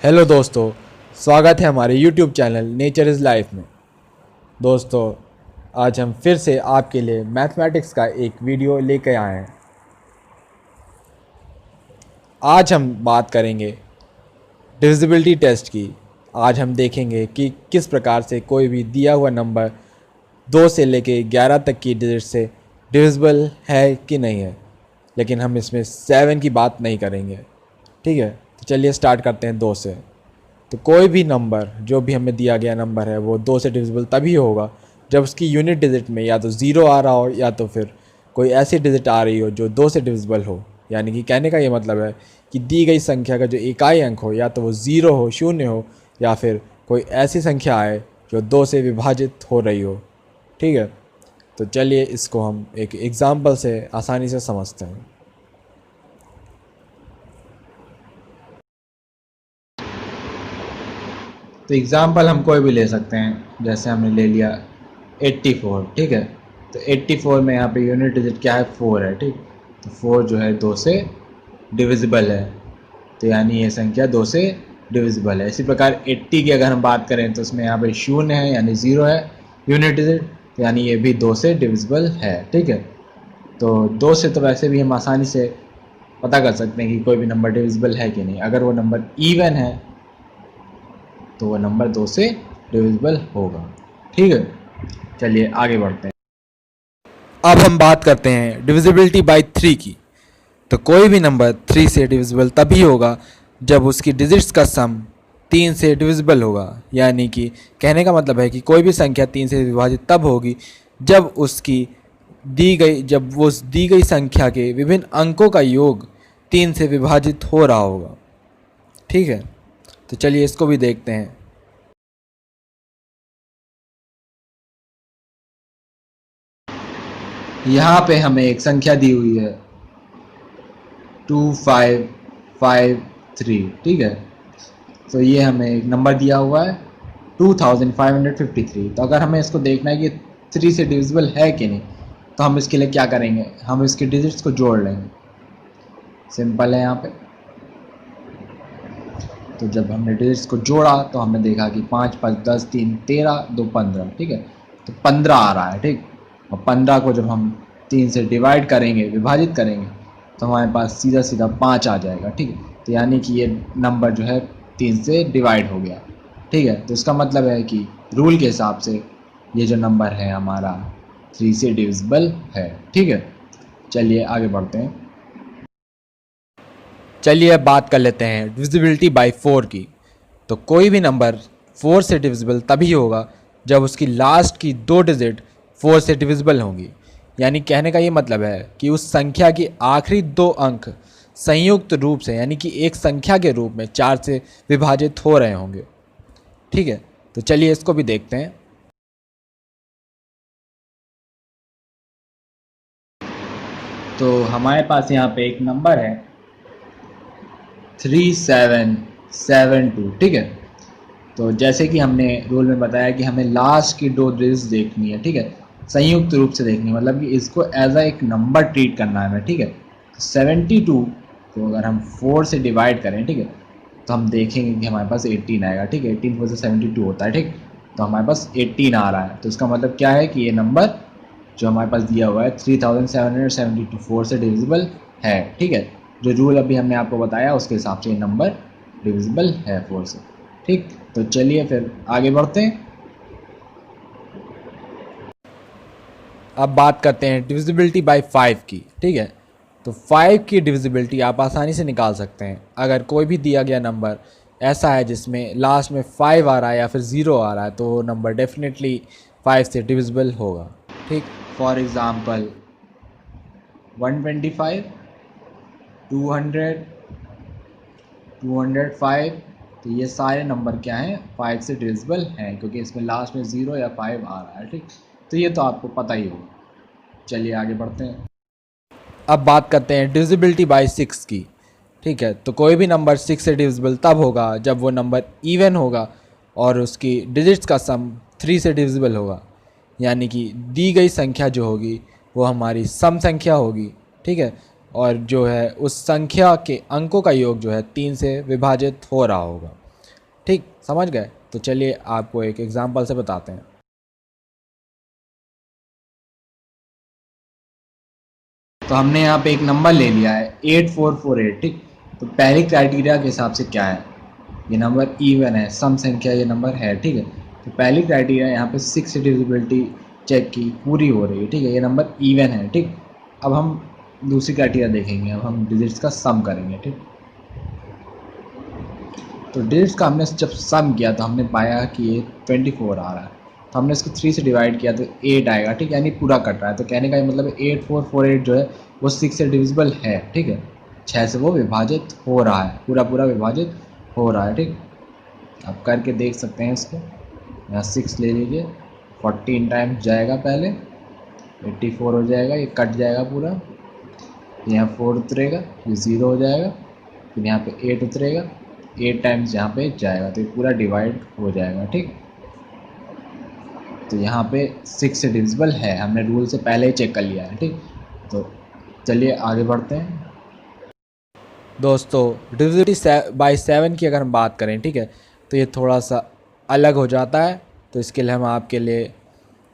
Hello दोस्तों, स्वागत है हमारे YouTube channel nature is life में। दोस्तों, आज हम फिर से आपके लिए मैथमेटिक्स का एक वीडियो लेकर आए हैं। आज हम बात करेंगे डिविजिबिलिटी टेस्ट की। आज हम देखेंगे कि किस प्रकार से कोई भी दिया हुआ नंबर 2 से लेके 11 तक की डिजिट से डिविजिबल है कि नहीं है। लेकिन हम इसमें 7 की बात नहीं करेंगे। ठीक है, तो चलिए स्टार्ट करते हैं 2 से। तो कोई भी नंबर जो भी हमें दिया गया नंबर है वो 2 से डिविजिबल तभी होगा जब उसकी यूनिट डिजिट में या तो ज़ीरो आ रहा हो या तो फिर कोई ऐसी डिजिट आ रही हो जो 2 से डिविजिबल हो। यानी कि कहने का ये मतलब है कि दी गई संख्या का जो इकाई अंक हो या तो वो ज़ीरो हो, शून्य हो, या फिर कोई ऐसी संख्या आए जो 2 से विभाजित हो रही हो। ठीक है, तो चलिए इसको हम एक एग्ज़ाम्पल से आसानी से समझते हैं। तो एग्ज़ाम्पल हम कोई भी ले सकते हैं, जैसे हमने ले लिया 84। ठीक है, तो 84 में यहाँ पे यूनिट डिजिट क्या है, 4 है। ठीक, तो 4 जो है 2 से डिविजिबल है, तो यानी ये संख्या 2 से डिविजिबल है। इसी प्रकार 80 की अगर हम बात करें तो उसमें यहाँ पे शून्य है यानी 0 है यूनिट डिजिट, तो यानी ये भी 2 से डिविजिबल है। ठीक है, तो 2 से तो वैसे भी हम आसानी से पता कर सकते हैं कि कोई भी नंबर डिविजिबल है कि नहीं। अगर वो नंबर इवन है तो वह नंबर 2 से डिविजिबल होगा। ठीक है, चलिए आगे बढ़ते हैं। अब हम बात करते हैं डिविजिबिलिटी बाय 3 की। तो कोई भी नंबर 3 से डिविजिबल तभी होगा जब उसकी डिजिट्स का सम 3 से डिविजिबल होगा। यानी कि कहने का मतलब है कि कोई भी संख्या 3 से विभाजित तब होगी जब वो दी गई संख्या के विभिन्न अंकों का योग 3 से विभाजित हो रहा होगा। ठीक है, तो चलिए इसको भी देखते हैं। यहाँ पे हमें एक संख्या दी हुई है 2553। ठीक है, तो ये हमें एक नंबर दिया हुआ है 2553। तो अगर हमें इसको देखना है कि 3 से डिविजिबल है कि नहीं, तो हम इसके लिए क्या करेंगे, हम इसके डिजिट्स को जोड़ लेंगे। सिंपल है यहाँ पे। तो जब हमने डिजिट्स को जोड़ा तो हमने देखा कि 5 5 10 3 13 2 15। ठीक है, तो 15 आ रहा है। ठीक, और 15 को जब हम 3 से डिवाइड करेंगे, विभाजित करेंगे, तो हमारे पास सीधा सीधा 5 आ जाएगा। ठीक है, तो यानी कि ये नंबर जो है 3 से डिवाइड हो गया। ठीक है, तो इसका मतलब है कि रूल के हिसाब से ये जो नंबर है हमारा 3 से डिविजिबल है। ठीक है, चलिए आगे बढ़ते हैं। चलिए अब बात कर लेते हैं डिविजिबिलिटी बाय 4 की। तो कोई भी नंबर 4 से डिविजिबल तभी होगा जब उसकी लास्ट की 2 डिजिट 4 से डिविजिबल होंगी। यानी कहने का ये मतलब है कि उस संख्या के आखिरी 2 अंक संयुक्त रूप से यानी कि एक संख्या के रूप में 4 से विभाजित हो रहे होंगे। ठीक है, तो चलिए इसको भी देखते हैं। तो हमारे पास यहाँ पे एक नंबर है 3772। ठीक है, तो जैसे कि हमने रूल में बताया कि हमें लास्ट की 2 डिजिट्स देखनी है। ठीक है, संयुक्त रूप से देखनी है, मतलब कि इसको एज अ एक नंबर ट्रीट करना है हमें। ठीक है, 72 को अगर हम 4 से डिवाइड करें, ठीक है, तो हम देखेंगे कि हमारे पास 18 आएगा। ठीक है, 18 4 से 72 होता है। ठीक, तो हमारे पास 18 आ रहा है। तो इसका मतलब क्या है कि ये नंबर जो हमारे पास दिया हुआ है 3772 4 से डिविजिबल है। ठीक है, जो रूल अभी हमने आपको बताया उसके हिसाब से ये नंबर डिविजिबल है 4 से। ठीक, तो चलिए फिर आगे बढ़ते हैं। अब बात करते हैं डिविजिबिलिटी बाय 5 की। ठीक है, तो 5 की डिविजिबिलिटी आप आसानी से निकाल सकते हैं। अगर कोई भी दिया गया नंबर ऐसा है जिसमें लास्ट में 5 आ रहा है या फिर 0 आ रहा है, तो वो नंबर डेफिनेटली 5 से डिविजिबल होगा। ठीक, फॉर एग्ज़ाम्पल 125 200 205। तो ये सारे नंबर क्या हैं, 5 से डिविजिबल हैं, क्योंकि इसमें लास्ट में 0 या 5 आ रहा है। ठीक, तो ये तो आपको पता ही होगा। चलिए आगे बढ़ते हैं। अब बात करते हैं डिविजिबिलिटी बाय 6 की। ठीक है, तो कोई भी नंबर 6 से डिविजिबल तब होगा जब वो नंबर इवन होगा और उसकी डिजिट्स का सम 3 से डिविजिबल होगा। यानी कि दी गई संख्या जो होगी वो हमारी सम संख्या होगी। ठीक है, और जो है उस संख्या के अंकों का योग जो है 3 से विभाजित हो रहा होगा। ठीक, समझ गए? तो चलिए आपको एक एग्जांपल से बताते हैं। तो हमने यहाँ पे एक नंबर ले लिया है 8448, ठीक। तो पहले क्राइटेरिया के हिसाब से क्या है, ये नंबर इवन है, सम संख्या ये नंबर है, ठीक है। तो पहली क्राइटेरिया यहाँ पे 6 डिविजिबिलिटी चेक की पूरी हो रही है, ठीक है, ये नंबर इवन है, ठीक। अब हम दूसरी क्राइटेरिया देखेंगे, अब हम डिजिट्स का सम करेंगे, ठीक। तो डिजिट्स का हमने जब सम किया तो हमने पाया कि ये 24 आ रहा है, तो हमने इसको 3 से डिवाइड किया तो 8 आएगा, ठीक, यानी पूरा कट रहा है। तो कहने का ये मतलब 8448 जो है वो 6 से डिविजिबल है, ठीक है, 6 से वो विभाजित हो रहा है, पूरा पूरा विभाजित हो रहा है, ठीक। आप करके देख सकते हैं इसको। यहाँ 6 ले लीजिए, 14 टाइम्स जाएगा, पहले 84 हो जाएगा, ये कट जाएगा पूरा, यहाँ 4 उतरेगा, ये 0 हो जाएगा, फिर यहाँ पे 8 उतरेगा, 8 टाइम्स यहाँ पे जाएगा तो ये पूरा डिवाइड हो जाएगा, ठीक। तो यहाँ पे 6 से डिविजिबल है, हमने रूल से पहले ही चेक कर लिया है, ठीक। तो चलिए आगे बढ़ते हैं। दोस्तों डिविजिबिलिटी बाई 7 की अगर हम बात करें, ठीक है, तो ये थोड़ा सा अलग हो जाता है। तो इसके लिए हम आपके लिए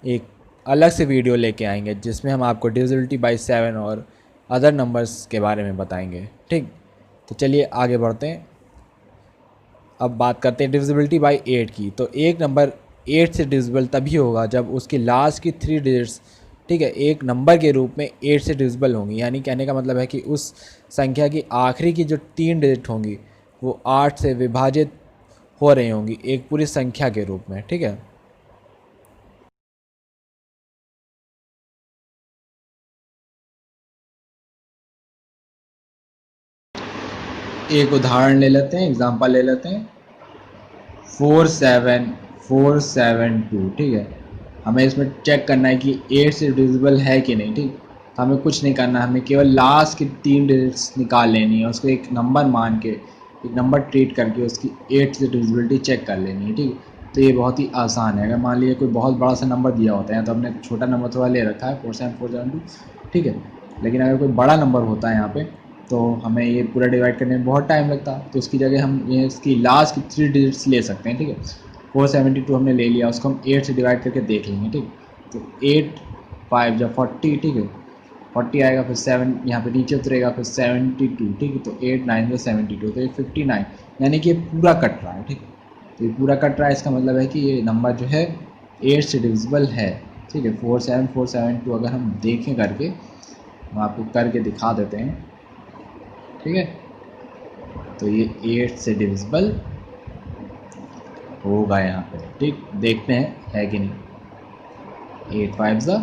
एक अलग से वीडियो लेके आएंगे जिसमें हम आपको डिविजिबिलिटी बाई 7 और अदर नंबर्स के बारे में बताएंगे, ठीक। तो चलिए आगे बढ़ते हैं। अब बात करते हैं डिविजिबिलिटी बाई 8 की। तो एक नंबर 8 से डिविजिबल तभी होगा जब उसकी लास्ट की 3 डिजिट्स, ठीक है, एक नंबर के रूप में 8 से डिविजिबल होंगी। यानी कहने का मतलब है कि उस संख्या की आखिरी की जो 3 डिजिट होंगी वो 8 से विभाजित हो रही होंगी एक पूरी संख्या के रूप में, ठीक है। एक उदाहरण ले लेते हैं, एग्जांपल ले लेते हैं, 47472, ठीक है। हमें इसमें चेक करना है कि 8 से डिविजिबल है कि नहीं, ठीक। तो हमें कुछ नहीं करना, हमें केवल लास्ट की 3 डिजिट्स निकाल लेनी है, उसको एक नंबर मान के, एक नंबर ट्रीट करके उसकी 8 से डिविजिबिलिटी चेक कर लेनी है, ठीक। तो ये बहुत ही आसान है। अगर मान लीजिए कोई बहुत बड़ा सा नंबर दिया होता है तो हमने छोटा नंबर थोड़ा ले रखा है 47472, ठीक है। लेकिन अगर कोई बड़ा नंबर होता है यहाँ पे तो हमें ये पूरा डिवाइड करने में बहुत टाइम लगता है, तो उसकी जगह हम ये इसकी लास्ट की 3 डिजिट्स ले सकते हैं, ठीक है। 472 हमने ले लिया, उसको हम 8 से डिवाइड करके देख लेंगे, ठीक। तो 8 5 जब 40, ठीक है, 40 आएगा, फिर 7 यहाँ पे नीचे उतरेगा, फिर 72, ठीक है। तो 8 9 72, तो ये 59, यानी कि ये पूरा कट रहा है, ठीक। तो ये पूरा कट रहा है, इसका मतलब है कि ये नंबर जो है 8 से डिविजिबल है, ठीक है। 47472 अगर हम देखें करके, हम आपको करके दिखा देते हैं, ठीक है। तो ये 8 से डिविजिबल होगा यहाँ पे, ठीक। देखते हैं है कि नहीं। 8 5 ज़ा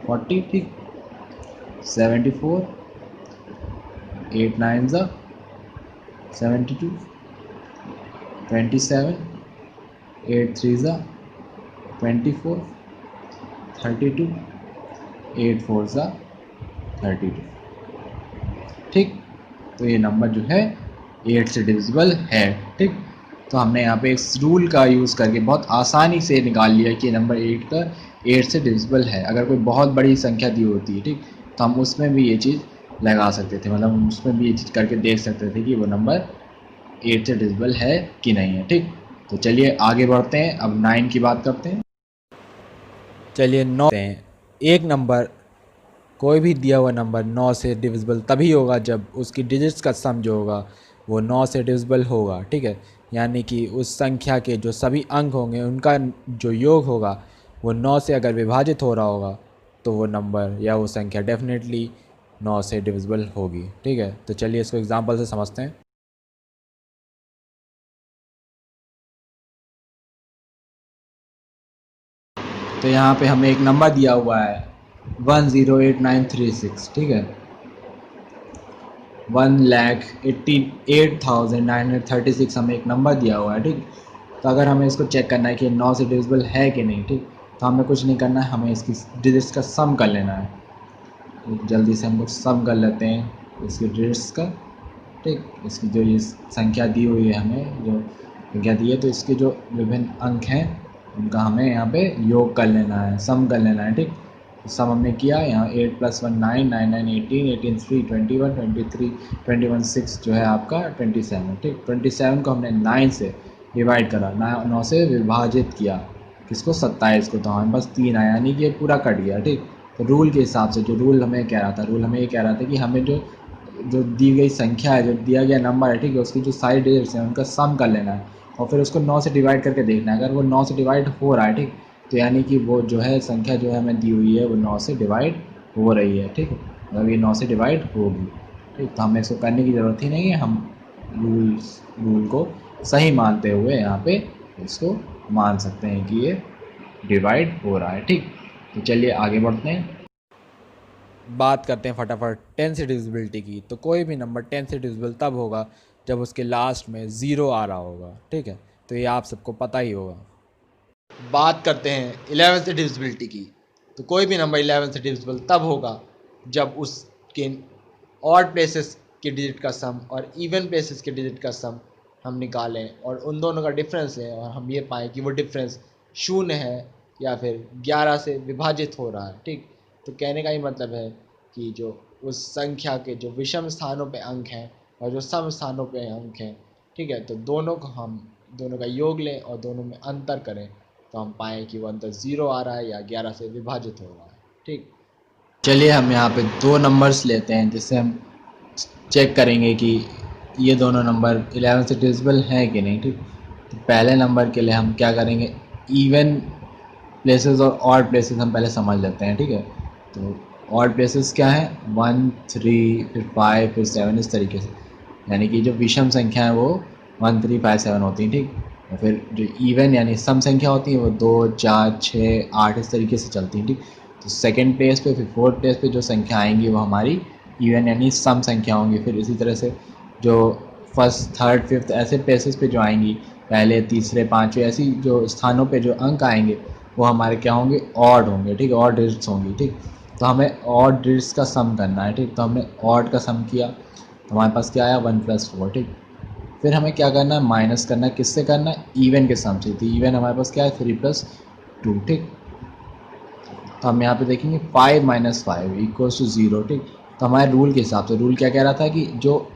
40, ठीक। 74, 8 9 ज़ा 72, 27, 8 3 ज़ा 24, 32, 8 4 ज़ा 32, ठीक। तो ये नंबर जो है 8 से डिविजिबल है, ठीक। तो हमने यहाँ पे इस रूल का यूज़ करके बहुत आसानी से निकाल लिया कि नंबर 8 से डिविजिबल है। अगर कोई बहुत बड़ी संख्या दी होती है, ठीक, तो हम उसमें भी ये चीज़ लगा सकते थे, मतलब हम उसमें भी ये चीज़ करके देख सकते थे कि वो नंबर 8 से डिविजिबल है कि नहीं है, ठीक। तो चलिए आगे बढ़ते हैं, अब 9 की बात करते हैं। चलिए 9 हैं, एक नंबर, कोई भी दिया हुआ नंबर 9 से डिविजिबल तभी होगा जब उसकी डिजिट्स का सम जो होगा वो 9 से डिविजिबल होगा, ठीक है। यानी कि उस संख्या के जो सभी अंक होंगे उनका जो योग होगा वो 9 से अगर विभाजित हो रहा होगा तो वो नंबर या वो संख्या डेफिनेटली 9 से डिविजिबल होगी, ठीक है। तो चलिए इसको एग्जांपल से समझते हैं। तो यहाँ पे हमें एक नंबर दिया हुआ है 108936, ठीक है। 1,88,936 हमें एक नंबर दिया हुआ है, ठीक। तो अगर हमें इसको चेक करना है कि 9 से डिविजिबल है कि नहीं, ठीक, तो हमें कुछ नहीं करना है, हमें इसकी डिजिट्स का सम कर लेना है। तो जल्दी से हम लोग सम कर लेते हैं इसकी डिजिट्स का, ठीक। इसकी जो ये संख्या दी हुई है, हमें जो संख्या दी है, तो इसके जो विभिन्न अंक हैं उनका हमें यहाँ पे योग कर लेना है, सम कर लेना है, ठीक। सम हमने किया, यहाँ 8 + 1 9, 9 9 18, 18 3 21, 23 21 6 जो है आपका 27, ठीक। 27 को हमने 9 से डिवाइड करा, 9 से विभाजित किया, किसको, 27 को, तो हमारे पास 3 आया, यानी कि ये पूरा कट गया, ठीक। तो रूल के हिसाब से, जो रूल हमें कह रहा था, रूल हमें ये कह रहा था कि हमें जो जो दी गई संख्या है, जो दिया गया नंबर है, ठीक है, उसकी जो साइड डिजिट्स हैं उनका सम कर लेना है और फिर उसको 9 से डिवाइड करके देखना है। अगर वो 9 से डिवाइड हो रहा है, ठीक, तो यानी कि वो जो है संख्या जो है हमें दी हुई है वो 9 से डिवाइड हो रही है, ठीक है, मतलब ये 9 से डिवाइड होगी, ठीक। तो हमें इसको करने की ज़रूरत ही नहीं है, हम रूल को सही मानते हुए यहाँ पे इसको मान सकते हैं कि ये डिवाइड हो रहा है, ठीक। तो चलिए आगे बढ़ते हैं, बात करते हैं फटाफट 10 से डिविजिबिलिटी की। तो कोई भी नंबर 10 से डिविजिबल तब होगा जब उसके लास्ट में 0 आ रहा होगा, ठीक है, तो ये आप सबको पता ही होगा। बात करते हैं 11 से डिविजिबिलिटी की। तो कोई भी नंबर 11 से डिविजिबल तब होगा जब उसके ऑड प्लेसेस के डिजिट का सम और इवन प्लेसेस के डिजिट का सम हम निकालें और उन दोनों का डिफरेंस लें और हम ये पाएँ कि वो डिफरेंस 0 है या फिर 11 से विभाजित हो रहा है, ठीक। तो कहने का ही मतलब है कि जो उस संख्या के जो विषम स्थानों पे अंक हैं और जो सम स्थानों पे अंक हैं, ठीक है, तो दोनों का योग लें और दोनों में अंतर करें तो हम पाएँ कि वो अंतर 0 आ रहा है या 11 से विभाजित हो रहा है, ठीक। चलिए हम यहाँ पे 2 नंबर्स लेते हैं जिससे हम चेक करेंगे कि ये दोनों नंबर 11 से डिविजिबल हैं कि नहीं, ठीक। तो पहले नंबर के लिए हम क्या करेंगे, इवन प्लेसेस और ऑड प्लेसेस हम पहले समझ लेते हैं, ठीक है। तो ऑड प्लेसेस क्या है, 1 3 फिर 5 फिर 7, इस तरीके से, यानी कि जो विषम संख्या है वो 1 3 5 7 होती हैं, ठीक। और फिर जो इवन यानी सम संख्या होती है वो 2 4 6 8 इस तरीके से चलती हैं, ठीक। तो सेकेंड प्लेस पे, फिर फोर्थ प्लेस पे जो संख्या आएंगी वो हमारी इवन यानी सम संख्या होंगी। फिर इसी तरह से जो फर्स्ट थर्ड फिफ्थ ऐसे प्लेसेस पे जो आएंगी, पहले तीसरे पाँचवें ऐसी जो स्थानों पे जो अंक आएंगे वो हमारे क्या होंगे, ऑड होंगे, ठीक है, ऑड डिजिट्स होंगी, ठीक। तो हमें ऑड डिजिट्स का सम करना है, ठीक। तो हमने ऑड का सम किया तो हमारे पास क्या आया, 1 + 4, ठीक। फिर हमें क्या करना है, माइनस करना है, किससे करना है, इवन के सम से। तो इवन हमारे पास क्या है, 3 + 2, ठीक। तो हम यहाँ पे देखेंगे 5 - 5 = 0, ठीक। तो हमारे रूल के हिसाब से, रूल क्या कह रहा था कि जो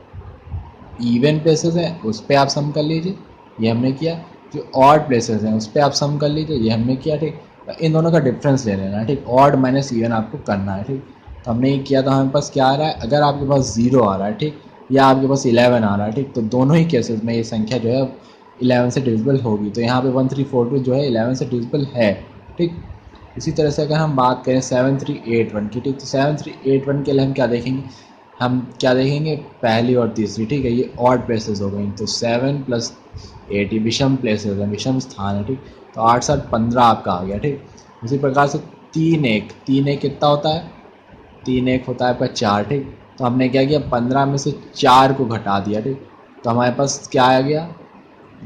इवन प्लेसेस हैं उस पर आप सम कर लीजिए, ये हमने किया। जो ऑड प्लेसेस हैं उस पर आप सम कर लीजिए, ये हमने किया, ठीक। इन दोनों का डिफरेंस ले लेना है, ठीक। ऑड माइनस इवन आपको करना है, ठीक। तो हमने ये किया, तो हमारे पास क्या आ रहा है, अगर आपके पास 0 आ रहा है, ठीक, या आपके पास 11 आ रहा है, ठीक, तो दोनों ही केसेस में ये संख्या जो है 11 से डिविजिबल होगी। तो यहाँ पे 1342 जो है 11 से डिविजिबल है, ठीक। इसी तरह से अगर हम बात करें 7381 की, ठीक, तो 7381 के लिए हम क्या देखेंगे, पहली और तीसरी, ठीक है, ये ऑड प्लेसेस हो गई। तो 7 + 8 ये विषम प्लेसेस है, विषम स्थान है, ठीक। तो 8 7 15 आपका आ गया, ठीक। उसी प्रकार से 3 1 कितना होता है, 3 1 होता है आपका 4, ठीक। तो हमने क्या किया, 15 में से 4 को घटा दिया, ठीक। तो हमारे पास क्या आ गया,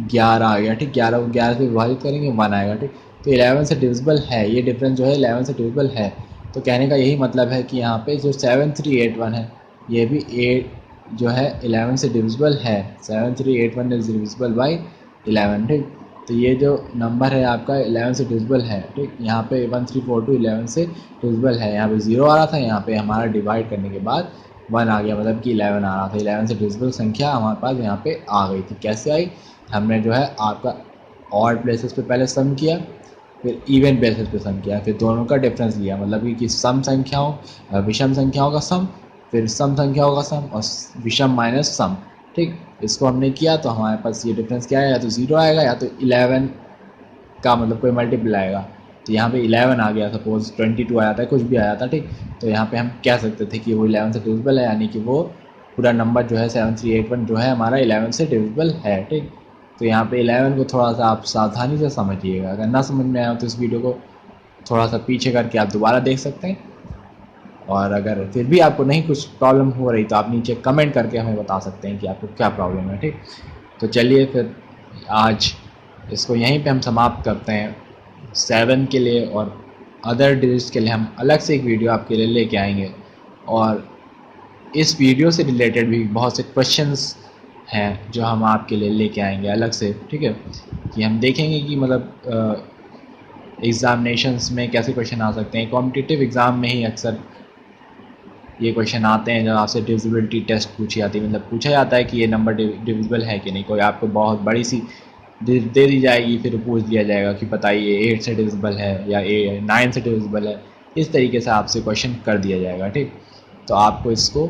11 आ गया, ठीक। 11 को 11 से विभाजित करेंगे 1 आएगा, ठीक। तो 11 से डिविजिबल है, ये डिफरेंस जो है 11 से डिविजिबल है। तो कहने का यही मतलब है कि यहाँ पे जो 7381 है ये भी 8 जो है 11 से डिविजिबल है, 7381 इज डिविजिबल बाई 11, ठीक। तो ये जो नंबर है आपका 11 से डिविजिबल है, ठीक। यहाँ पे 1342 11 से डिविजिबल है, यहाँ पे 0 आ रहा था, यहाँ पे हमारा डिवाइड करने के बाद 1 आ गया, मतलब कि 11 आ रहा था। 11 से डिविजिबल संख्या हमारे पास यहाँ पे आ गई थी। कैसे आई, हमने जो है आपका ऑड प्लेसेस पे पहले सम किया, फिर इवन प्लेसेस पे सम किया, फिर दोनों का डिफरेंस लिया, मतलब कि सम संख्याओं विषम संख्याओं का सम, फिर सम संख्याओं का सम और विषम माइनस सम, ठीक। इसको हमने किया तो हमारे पास ये डिफरेंस क्या है, या तो 0 आएगा या तो 11 का मतलब कोई मल्टीपल आएगा। तो यहाँ पे 11 आ गया, सपोज 22 आया था, कुछ भी आया था, ठीक। तो यहाँ पे हम कह सकते थे कि वो 11 से डिविजिबल है, यानी कि वो पूरा नंबर जो है 7381 जो है हमारा 11 से डिविजिबल है, ठीक। तो यहाँ पे 11 को थोड़ा सा आप सावधानी से समझिएगा, अगर ना समझ में आया तो इस वीडियो को थोड़ा सा पीछे करके आप दोबारा देख सकते हैं। और अगर फिर भी आपको नहीं कुछ प्रॉब्लम हो रही तो आप नीचे कमेंट करके हमें बता सकते हैं कि आपको क्या प्रॉब्लम है, ठीक। तो चलिए फिर आज इसको यहीं पे हम समाप्त करते हैं। 7 के लिए और अदर डिजिट्स के लिए हम अलग से एक वीडियो आपके लिए लेके आएंगे, और इस वीडियो से रिलेटेड भी बहुत से क्वेश्चंस हैं जो हम आपके लिए लेके आएंगे अलग से, ठीक है। कि हम देखेंगे कि मतलब एग्ज़ामिनेशंस में कैसे क्वेश्चन आ सकते हैं। कॉम्पिटिटिव एग्ज़ाम में ही अक्सर ये क्वेश्चन आते हैं जब आपसे डिविजिबिलिटी टेस्ट पूछी जाती है, मतलब पूछा जाता है कि ये नंबर डिविजिबल है कि नहीं। कोई आपको बहुत बड़ी सी दे दी जाएगी, फिर पूछ लिया जाएगा कि बताइए 8 से डिविजिबल है या 9 से डिविजिबल है। इस तरीके से आपसे क्वेश्चन कर दिया जाएगा, ठीक। तो आपको इसको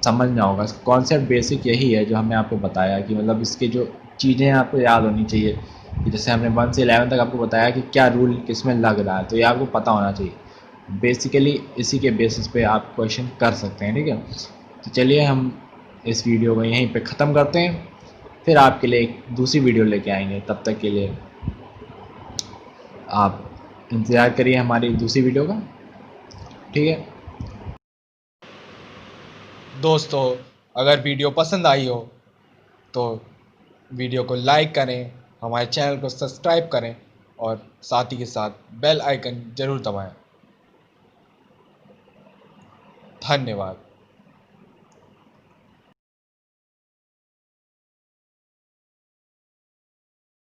समझना होगा। कॉन्सेप्ट बेसिक यही है जो हमने आपको बताया कि मतलब इसके जो चीज़ें आपको याद होनी चाहिए कि जैसे हमने 1 से 11 तक आपको बताया कि क्या रूल किस में लग रहा है, तो ये आपको पता होना चाहिए। बेसिकली इसी के बेसिस पे आप क्वेश्चन कर सकते हैं, ठीक है। तो चलिए हम इस वीडियो को यहीं पे ख़त्म करते हैं, फिर आपके लिए एक दूसरी वीडियो लेके आएंगे। तब तक के लिए आप इंतज़ार करिए हमारी दूसरी वीडियो का, ठीक है। दोस्तों, अगर वीडियो पसंद आई हो तो वीडियो को लाइक करें, हमारे चैनल को सब्सक्राइब करें और साथ ही के साथ बेल आइकन ज़रूर दबाएं। धन्यवाद।